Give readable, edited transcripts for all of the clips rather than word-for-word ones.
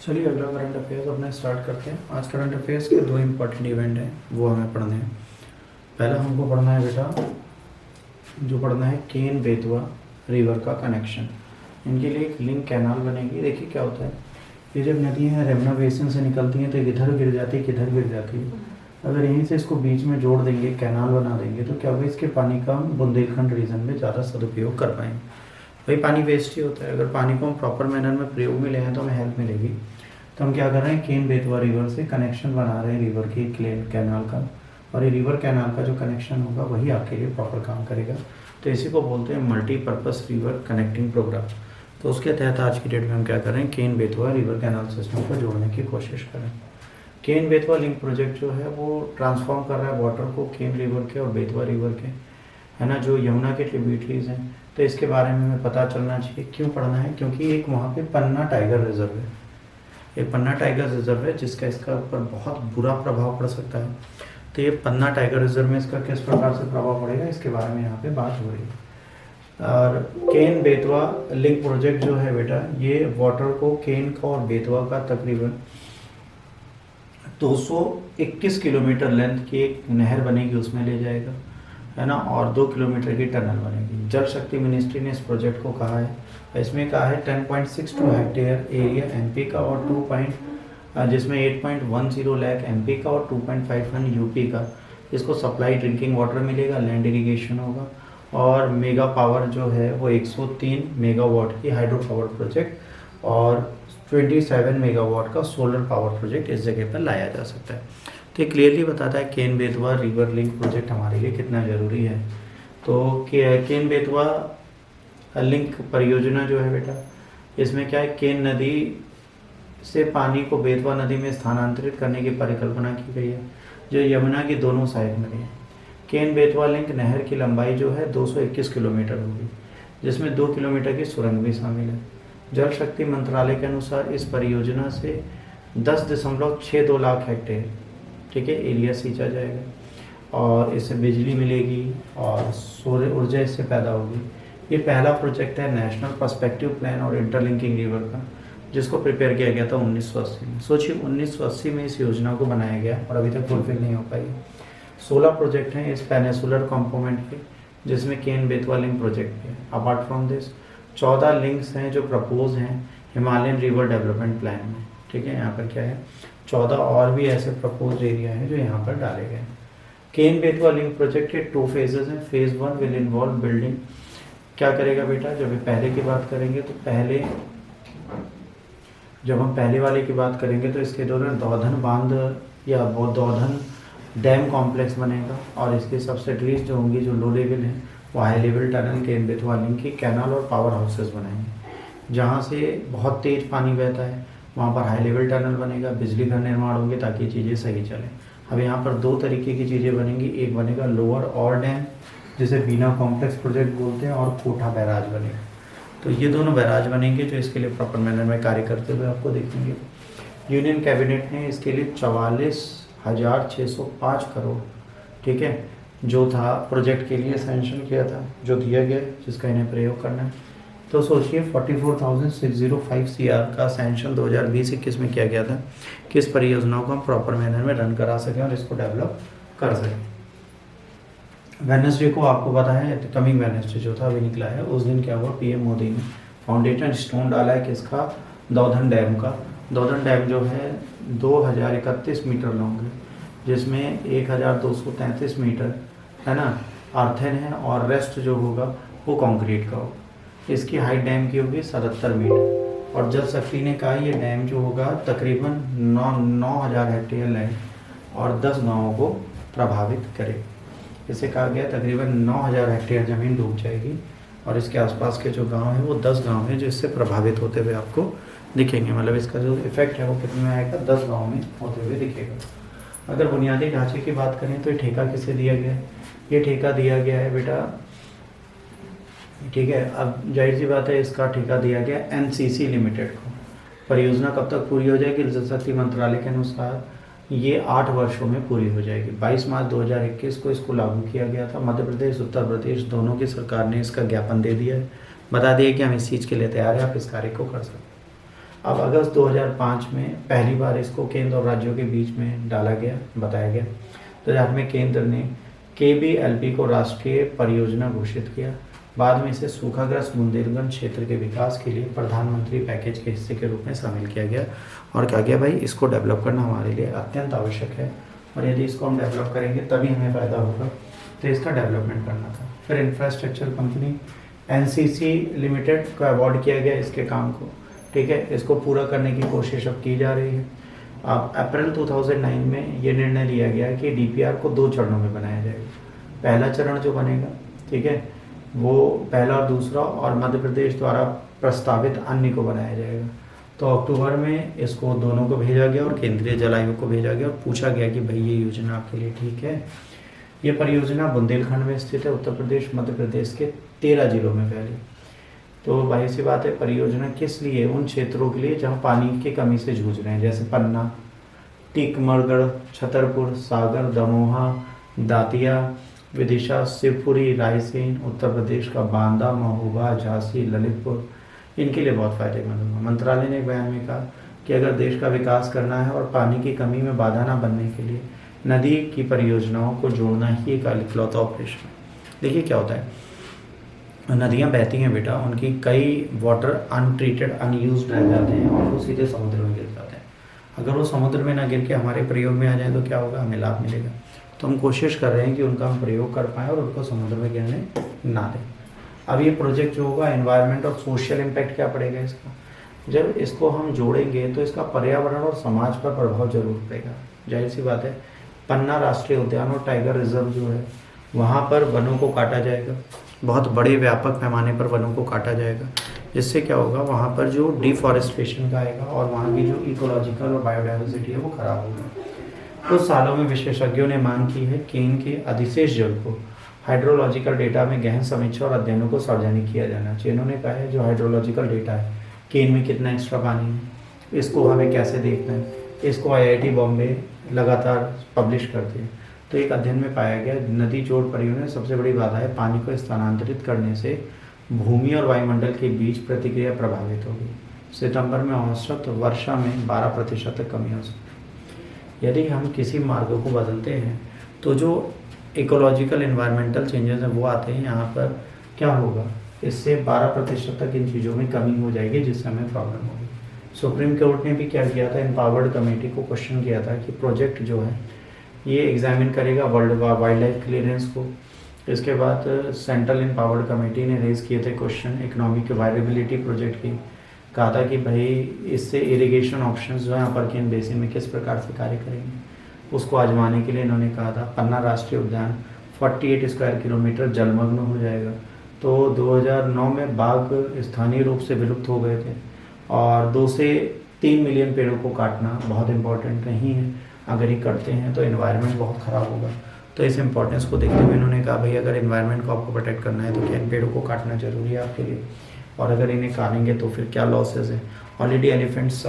चलिए अगला current affairs अपने स्टार्ट करते हैं। आज करंट अफेयर्स के दो इम्पॉर्टेंट इवेंट हैं, वो हमें पढ़ने हैं। पहला हमको पढ़ना है बेटा, जो पढ़ना है केन बेतवा रिवर का कनेक्शन। इनके लिए एक लिंक कैनाल बनेगी। देखिए क्या होता है, ये जब नदियाँ यमुना बेसिन से निकलती हैं तो इधर गिर जाती है, किधर गिर जाती है। अगर यहीं से इसको बीच में जोड़ देंगे, कैनाल बना देंगे, तो क्या होगा, इसके पानी का हम बुंदेलखंड रीजन में ज़्यादा सदुपयोग कर पाएंगे। भाई पानी वेस्ट ही होता है, अगर पानी को हम प्रॉपर मैनर में प्रयोग में ले हैं तो हमें हेल्प मिलेगी। तो हम क्या कर रहे हैं, केन बेतवा रिवर से कनेक्शन बना रहे हैं रिवर की कैनाल का, और ये रिवर कैनाल का जो कनेक्शन होगा वही आपके लिए प्रॉपर काम करेगा। तो इसी को बोलते हैं मल्टीपर्पस रिवर कनेक्टिंग प्रोग्राम। तो उसके तहत आज की डेट में हम क्या कर रहे हैं, Ken Betwa river canal system को जोड़ने की कोशिश करें। केन बेतवा लिंक प्रोजेक्ट जो है वो ट्रांसफॉर्म कर रहा है वाटर को केन रिवर के और बेतवा रिवर के, है ना, जो यमुना के ट्रिब्यूटरीज हैं। तो इसके बारे में हमें पता चलना चाहिए। क्यों पढ़ना है, क्योंकि एक वहाँ पे पन्ना टाइगर रिजर्व है, एक पन्ना टाइगर रिजर्व है जिसका इसका ऊपर बहुत बुरा प्रभाव पड़ सकता है। तो ये पन्ना टाइगर रिजर्व में इसका किस प्रकार से प्रभाव पड़ेगा, इसके बारे में यहाँ पे बात हो रही है। और केन बेतवा लिंक प्रोजेक्ट जो है बेटा, ये वाटर को केन का और बेतवा का तकरीबन 221 किलोमीटर लेंथ की एक नहर बनेगी, उसमें ले जाएगा, है ना, और 2 किलोमीटर की टनल बनेगी। जल शक्ति मिनिस्ट्री ने इस प्रोजेक्ट को कहा है, इसमें कहा है 10.62 हेक्टेयर एरिया एमपी का और जिसमें 8.10 लाख एमपी का और 2.51 यूपी का। इसको सप्लाई ड्रिंकिंग वाटर मिलेगा, लैंड इरिगेशन होगा, और मेगा पावर जो है वो 103 मेगावाट की हाइड्रो पावर प्रोजेक्ट और 27 मेगावाट का सोलर पावर प्रोजेक्ट इस जगह पर लाया जा सकता है। तो ये क्लियरली बताता है Ken Betwa river link project हमारे लिए कितना ज़रूरी है। तो केन बेतवा लिंक परियोजना जो है बेटा, इसमें क्या है, केन नदी से पानी को बेतवा नदी में स्थानांतरित करने की परिकल्पना की गई है, जो यमुना की दोनों साइड में है। केन बेतवा लिंक नहर की लंबाई जो है 221 किलोमीटर होगी, जिसमें 2 किलोमीटर की सुरंग भी शामिल है। जल शक्ति मंत्रालय के अनुसार इस परियोजना से 10.62 लाख हेक्टेयर, ठीक है, एरिया सींचा जाएगा और इससे बिजली मिलेगी और सौर ऊर्जा इससे पैदा होगी। ये पहला प्रोजेक्ट है नेशनल पर्सपेक्टिव प्लान और इंटरलिंकिंग रिवर का, जिसको प्रिपेयर किया गया था 1980 में। सोचिए 1980 में इस योजना को बनाया गया और अभी तक फुलफिल नहीं हो पाई। 16 प्रोजेक्ट हैं इस पेनिसुलर कॉम्पोनेंट के, जिसमें केन बेतवा लिंक प्रोजेक्ट है। अपार्ट फ्रॉम दिस 14 लिंक्स हैं जो प्रपोज हैं हिमालयन रिवर डेवलपमेंट प्लान में, ठीक है। यहाँ पर क्या है, 14 और भी ऐसे प्रपोज एरिया हैं जो यहाँ पर डाले गए हैं। केन बेतवा लिंक प्रोजेक्ट के 2 फेजेज हैं। Phase 1 will involve building. क्या करेगा बेटा, जब पहले की बात करेंगे तो जब हम पहले वाले की बात करेंगे तो इसके दौरान दौधन बांध या दौधन डैम कॉम्प्लेक्स बनेगा, और इसकी सब्सिडरीज जो होंगी, जो लो लेवल हैं, वो high level tunnel Ken Betwa link की कैनाल और पावर हाउसेस बनाएंगे। जहाँ से बहुत तेज पानी बहता है वहाँ पर हाई लेवल टनल बनेगा, बिजली घर निर्माण होंगे ताकि चीज़ें सही चलें। अब यहाँ पर 2 तरीके की चीज़ें बनेंगी, एक बनेगा लोअर और डैम, जिसे बीना कॉम्प्लेक्स प्रोजेक्ट बोलते हैं, और कोठा बैराज बनेगा। तो ये दोनों बैराज बनेंगे जो इसके लिए प्रॉपर मैनर में कार्य करते हुए आपको देखेंगे। यूनियन कैबिनेट ने इसके लिए 44,605 करोड़, ठीक है, जो था प्रोजेक्ट के लिए सैंक्शन किया था, जो दिया गया, जिसका इन्हें प्रयोग करना है। तो सोचिए 44,605 CR का सैंक्शन 2020-21 में किया गया था कि इस परियोजनाओं को हम प्रॉपर मैनर में रन करा सकें और इसको डेवलप कर सकें। वेडनेसडे को आपको पता है, कमिंग वेडनेसडे जो था अभी निकला है, उस दिन क्या हुआ, पीएम मोदी ने फाउंडेशन स्टोन डाला है किसका, दौधन डैम का। दौधन डैम जो है 2031 मीटर लॉन्ग है, जिसमें 1233 मीटर, है ना, अर्थन है, और रेस्ट जो होगा वो कंक्रीट का होगा। इसकी हाइट डैम की होगी 77 मीटर, और जल शक्ति ने कहा ये डैम जो होगा तकरीबन 9,000 हेक्टेयर लैंड और 10 गाँवों को प्रभावित करेगा। इसे कहा गया तकरीबन 9,000 हेक्टेयर ज़मीन डूब जाएगी, और इसके आसपास के जो गांव हैं वो 10 गांव हैं जो इससे प्रभावित होते हुए आपको दिखेंगे। मतलब इसका जो इफेक्ट है वो कितने में आएगा, 10 गांव में होते हुए दिखेगा। अगर बुनियादी ढांचे की बात करें तो ये ठेका किसे दिया गया है, ये ठेका दिया गया है बेटा, ठीक है। अब जाहिर सी बात है, इसका ठेका दिया गया NCC लिमिटेड को। परियोजना कब तक पूरी हो जाएगी, जल शक्ति मंत्रालय के अनुसार ये 8 वर्षों में पूरी हो जाएगी। 22 मार्च 2021 को इसको लागू किया गया था। मध्य प्रदेश, उत्तर प्रदेश दोनों की सरकार ने इसका ज्ञापन दे दिया है, बता दिया कि हम इस चीज़ के लिए तैयार हैं, आप इस कार्य को कर सकते हैं। अब अगस्त 2005 में पहली बार इसको केंद्र और राज्यों के बीच में डाला गया, बताया गया। 2008 में केंद्र ने KBLP को राष्ट्रीय परियोजना घोषित किया। बाद में इसे सूखाग्रस्त बुंदेलखंड क्षेत्र के विकास के लिए प्रधानमंत्री पैकेज के हिस्से के रूप में शामिल किया गया और कहा गया भाई इसको डेवलप करना हमारे लिए अत्यंत आवश्यक है और यदि इसको हम डेवलप करेंगे तभी हमें फ़ायदा होगा, तो इसका डेवलपमेंट करना था। फिर इंफ्रास्ट्रक्चर कंपनी NCC लिमिटेड को अवार्ड किया गया इसके काम को, ठीक है। इसको पूरा करने की कोशिश अब की जा रही है। अब अप्रैल 2009 में ये निर्णय लिया गया कि DPR को 2 चरणों में बनाया जाएगा। पहला चरण जो बनेगा, ठीक है, वो पहला और दूसरा, और मध्य प्रदेश द्वारा प्रस्तावित अन्य को बनाया जाएगा। तो अक्टूबर में इसको दोनों को भेजा गया और केंद्रीय जल आयोग को भेजा गया और पूछा गया कि भाई ये योजना आपके लिए ठीक है। ये परियोजना बुंदेलखंड में स्थित है, उत्तर प्रदेश मध्य प्रदेश के 13 जिलों में फैली। तो भाई सी बात है, परियोजना किस लिए? उन क्षेत्रों के लिए जहाँ पानी की कमी से जूझ रहे हैं, जैसे पन्ना, टीकमगढ़, छतरपुर, सागर, दमोहा, दातिया, विदिशा, शिवपुरी, रायसेन, उत्तर प्रदेश का बांदा, महोबा, झांसी, ललितपुर, इनके लिए बहुत फायदेमंद होगा। मंत्रालय ने एक बयान में कहा कि अगर देश का विकास करना है और पानी की कमी में बाधा न बनने के लिए नदी की परियोजनाओं को जोड़ना ही एक इकलौता ऑपरेशन है। देखिए क्या होता है, नदियाँ बहती हैं बेटा, उनकी कई वाटर अनट्रीटेड अनयूज्ड रह जाते हैं और वो सीधे समुद्र में गिर जाते हैं। अगर वो समुद्र में ना गिर के हमारे प्रयोग में आ जाए तो क्या होगा, हमें लाभ मिलेगा। तो हम कोशिश कर रहे हैं कि उनका हम प्रयोग कर पाएँ और उनको समुद्र में गिरने ना दें। अब ये प्रोजेक्ट जो होगा, एनवायरनमेंट और सोशल इम्पैक्ट क्या पड़ेगा इसका? जब इसको हम जोड़ेंगे तो इसका पर्यावरण और समाज पर प्रभाव जरूर पड़ेगा। जाहिर सी बात है, पन्ना राष्ट्रीय उद्यान और टाइगर रिजर्व जो है वहाँ पर वनों को काटा जाएगा, बहुत बड़े व्यापक पैमाने पर वनों को काटा जाएगा, जिससे क्या होगा, वहाँ पर जो डिफॉरेस्टेशन का आएगा और वहाँ की जो इकोलॉजिकल और बायोडाइवर्सिटी है वो खराब होगी। कुछ सालों में विशेषज्ञों ने मांग की है कि इनके अधिशेष जल को हाइड्रोलॉजिकल डेटा में गहन समीक्षा और अध्ययनों को सार्वजनिक किया जाना चाहिए। इन्होंने कहा है जो हाइड्रोलॉजिकल डेटा है कि इनमें कितना एक्स्ट्रा पानी है, इसको हमें कैसे देखना है, इसको IIT बॉम्बे लगातार पब्लिश करती है। तो एक अध्ययन में पाया गया नदी जोड़ परियोजना सबसे बड़ी बाधा है, पानी को स्थानांतरित करने से भूमि और वायुमंडल के बीच प्रतिक्रिया प्रभावित होगी। सितंबर में औसत वर्षा में 12% तक कमी हो सकती है। यदि हम किसी मार्ग को बदलते हैं तो जो इकोलॉजिकल इन्वायरमेंटल चेंजेस हैं वो आते हैं, यहाँ पर क्या होगा, इससे 12% तक इन चीज़ों में कमी हो जाएगी, जिससे हमें प्रॉब्लम होगी। सुप्रीम कोर्ट ने भी क्या किया था, एम्पावर्ड कमेटी को क्वेश्चन किया था कि प्रोजेक्ट जो है ये एग्जामिन करेगा वर्ल्ड वाइल्ड लाइफ क्लियरेंस को। इसके बाद सेंट्रल एम्पावर्ड कमेटी ने रेज किए थे क्वेश्चन इकोनॉमिक वायरेबिलिटी प्रोजेक्ट की। कहा था कि भाई इससे इरिगेशन ऑप्शंस जो है अपर केन बेसिन में किस प्रकार से कार्य करेंगे, उसको आजमाने के लिए इन्होंने कहा था। पन्ना राष्ट्रीय उद्यान 48 स्क्वायर किलोमीटर जलमग्न हो जाएगा। तो 2009 में बाघ स्थानीय रूप से विलुप्त हो गए थे और 2 से 3 मिलियन पेड़ों को काटना बहुत इम्पोर्टेंट नहीं है। अगर ये करते हैं तो एनवायरनमेंट बहुत ख़राब होगा। तो इस इम्पोर्टेंस को देखते हुए इन्होंने कहा भाई अगर एनवायरनमेंट को आपको प्रोटेक्ट करना है तो क्या इन पेड़ों को काटना जरूरी है आपके लिए, और अगर इन्हें काटेंगे तो फिर क्या लॉसेज है। ऑलरेडी एलिफेंट्स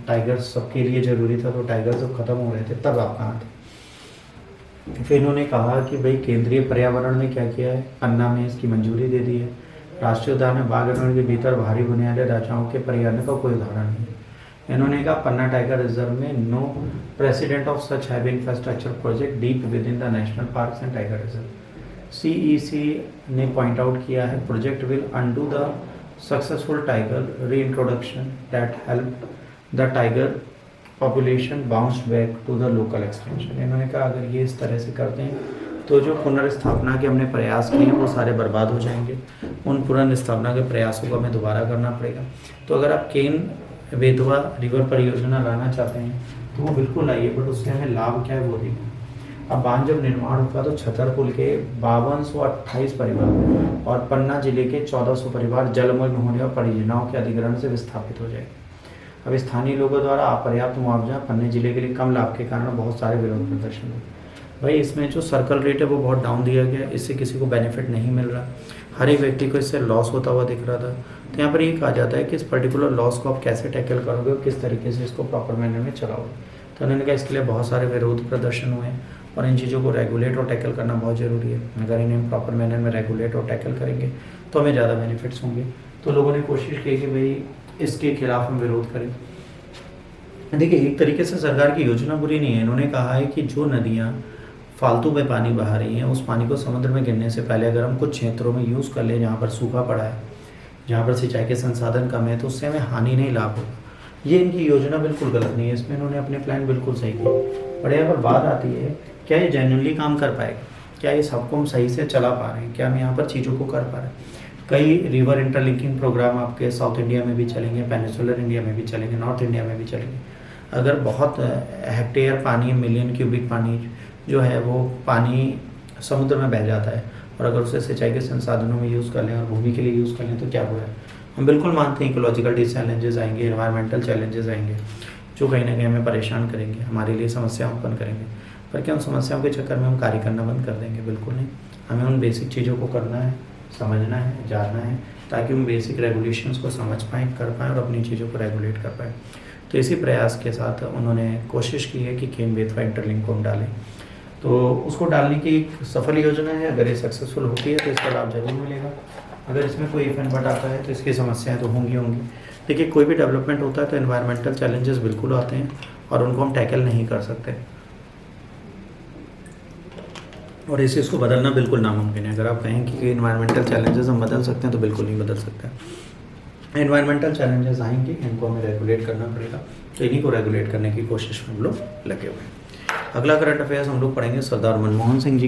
टाइगर्स सबके लिए ज़रूरी था, तो टाइगर्स जब ख़त्म हो रहे थे तब आप कहाँ थे। फिर इन्होंने कहा कि भाई केंद्रीय पर्यावरण ने क्या किया है, पन्ना में इसकी मंजूरी दे दी है। राष्ट्रीय उद्यान में बाघ के भीतर भारी बुनियादी ढांचाओं के पर्यावरण का कोई उदाहरण नहीं है। इन्होंने कहा पन्ना टाइगर रिजर्व में no precedent of such heavy infrastructure project deep within the national parks and tiger reserve. CEC ने पॉइंट आउट किया है project will undo the successful tiger reintroduction that help the tiger population bounce back to the local extension. इन्होंने कहा अगर ये इस तरह से करते हैं तो जो पुनर्स्थापना के हमने प्रयास किए हैं वो सारे बर्बाद हो जाएंगे। उन पुनर्स्थापना के प्रयासों को हमें दोबारा करना पड़ेगा। तो अगर आप केन बेतवा रिवर परियोजना लाना चाहते हैं तो वो बिल्कुल लाइए, बट उससे हमें लाभ क्या है वो देखिए। अब बांध जब निर्माण होगा तो छतरपुर के 5228 परिवार और पन्ना जिले के 1400 परिवार जलमग्न होने और परियोजनाओं के अधिग्रहण से विस्थापित हो जाएंगे। अब स्थानीय लोगों द्वारा अपर्याप्त मुआवजा, पन्ने जिले के लिए कम लाभ के कारण बहुत सारे विरोध प्रदर्शन हुए। भाई इसमें जो सर्कल रेट है वो बहुत डाउन दिया गया, इससे किसी को बेनिफिट नहीं मिल रहा, हर एक व्यक्ति को इससे लॉस होता हुआ दिख रहा था। तो यहाँ पर ये कहा जाता है कि इस पर्टिकुलर लॉस को आप कैसे टैकल करोगे और किस तरीके से इसको प्रॉपर मैनर में चलाओगे। तो उन्होंने कहा इसके लिए बहुत सारे विरोध प्रदर्शन हुए और इन चीज़ों को रेगुलेट और टैकल करना बहुत ज़रूरी है। अगर इन्हें हम प्रॉपर मैनर में रेगुलेट और टैकल करेंगे तो हमें ज़्यादा बेनिफिट्स होंगे। तो लोगों ने कोशिश की कि भाई इसके खिलाफ हम विरोध करें। देखिए, एक तरीके से सरकार की योजना बुरी नहीं है। इन्होंने कहा है कि जो नदियाँ फालतू में पानी बहा रही हैं, उस पानी को समुद्र में गिरने से पहले अगर हम कुछ क्षेत्रों में यूज़ कर लें जहाँ पर सूखा पड़ा है, जहाँ पर सिंचाई के संसाधन कम है, तो उससे हमें हानि नहीं लाभ होगा। ये इनकी योजना बिल्कुल गलत नहीं है, इसमें इन्होंने अपने प्लान बिल्कुल सही किए। बट यहाँ पर बात आती है, क्या ये जेन्युइनली काम कर पाएगा? क्या ये सबको हम सही से चला पा रहे हैं? क्या हम यहाँ पर चीज़ों को कर पा रहे हैं? कई रिवर इंटरलिंकिंग प्रोग्राम आपके साउथ इंडिया में भी चलेंगे, पेनिनसुलर इंडिया में भी चलेंगे, नॉर्थ इंडिया में भी चलेंगे। अगर बहुत हेक्टेयर पानी, मिलियन क्यूबिक पानी जो है वो पानी समुद्र में बह जाता है, और अगर उसे सिंचाई के संसाधनों में यूज़ कर लें और भूमि के लिए यूज़ कर लें तो क्या हुआ है? हम बिल्कुल मानते हैं इकोलॉजिकल चैलेंजेस आएंगे, एनवायरमेंटल चैलेंजेस आएंगे, जो कहीं ना कहीं हमें परेशान करेंगे, हमारे लिए समस्या उत्पन्न करेंगे। पर क्या उन समस्याओं के चक्कर में हम कार्य करना बंद कर देंगे? बिल्कुल नहीं। हमें उन बेसिक चीज़ों को करना है, समझना है, जानना है, ताकि हम बेसिक रेगुलेशंस को समझ पाएँ, कर पाएँ और अपनी चीज़ों को रेगुलेट कर पाएँ। तो इसी प्रयास के साथ उन्होंने कोशिश की है कि केन बेतवा इंटरलिंक को हम डालें। तो उसको डालने की एक सफल योजना है। अगर ये सक्सेसफुल होती है तो इसका लाभ जरूर मिलेगा। अगर इसमें कोई इफ एंड बट आता है तो इसकी समस्याएं तो होंगी। देखिए, कोई भी डेवलपमेंट होता है तो एनवायरमेंटल चैलेंजेस बिल्कुल आते हैं और उनको हम टैकल नहीं कर सकते, और इस चीज़ को बदलना बिल्कुल नामुमकिन है। अगर आप कहें कि इन्वायरमेंटल चैलेंजेस हम बदल सकते हैं तो बिल्कुल नहीं बदल सकते। इन्वायरमेंटल चैलेंजेस आएंगे, इनको हमें रेगुलेट करना पड़ेगा, तो इन्हीं को रेगुलेट करने की कोशिश में हम लोग लगे हुए हैं। अगला करंट अफेयर्स हम लोग पढ़ेंगे सरदार मनमोहन सिंह जी